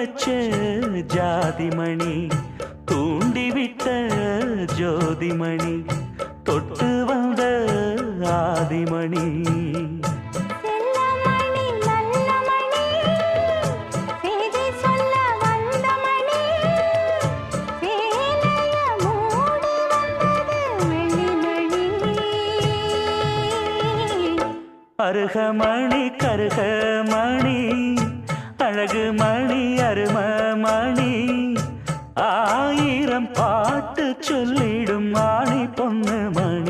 வச்ச ஜாதிமணி தூண்டிவிட்ட ஜோதிமணி தொட்டு வந்த ஆதிமணி அருகமணி கருகமணி அழகு மணி அருமமணி ஆயிரம் பாட்டு சொல்லிடும் மாணி பொண்ணு மணி